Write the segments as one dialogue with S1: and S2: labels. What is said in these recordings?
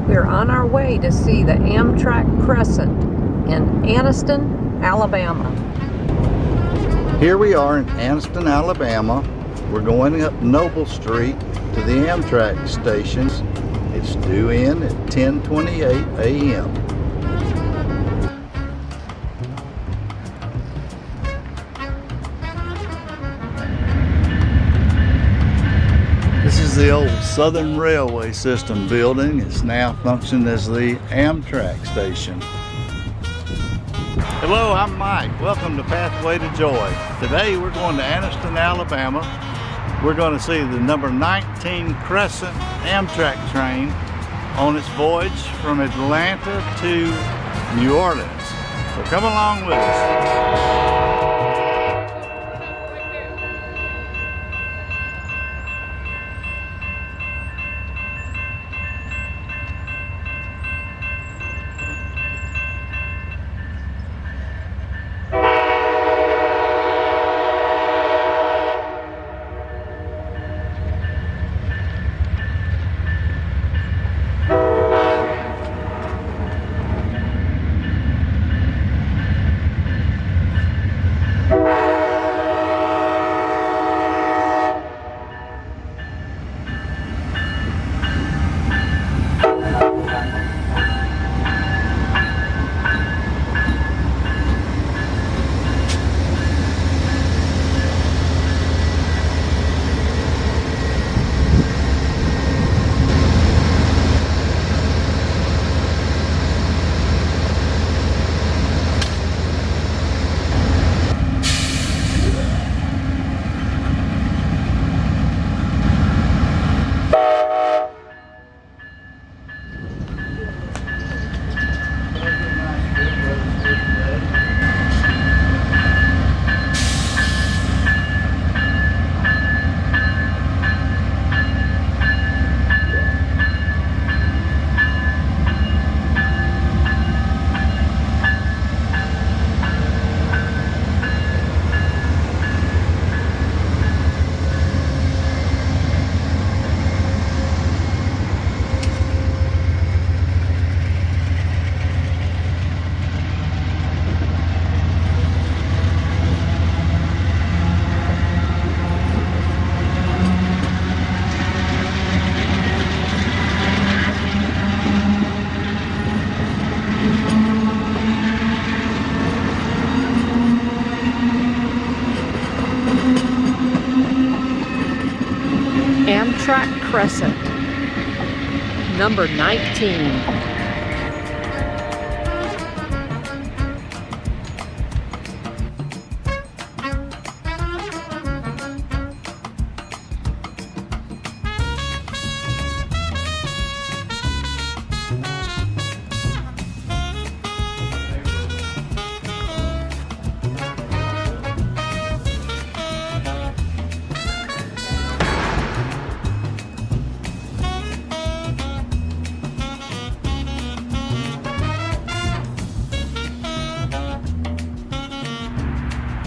S1: We're on our way to see the Amtrak Crescent in Anniston, Alabama.
S2: Here we are in Anniston, Alabama. We're going up Noble Street to the Amtrak stations. It's due in at 10:28 a.m. This is the old Southern Railway System building. It's now functioning as the Amtrak station. Hello, I'm Mike. Welcome to Pathway to Joy. Today we're going to Anniston, Alabama. We're going to see the number 19 Crescent Amtrak train on its voyage from Atlanta to New Orleans. So come along with us.
S1: Amtrak Crescent, number 19.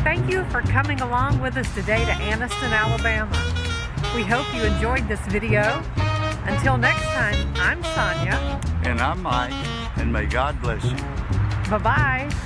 S3: Thank you for coming along with us today to Anniston, Alabama. We hope you enjoyed this video. Until next time, I'm Sonia.
S2: And I'm Mike, and may God bless you.
S3: Bye-bye.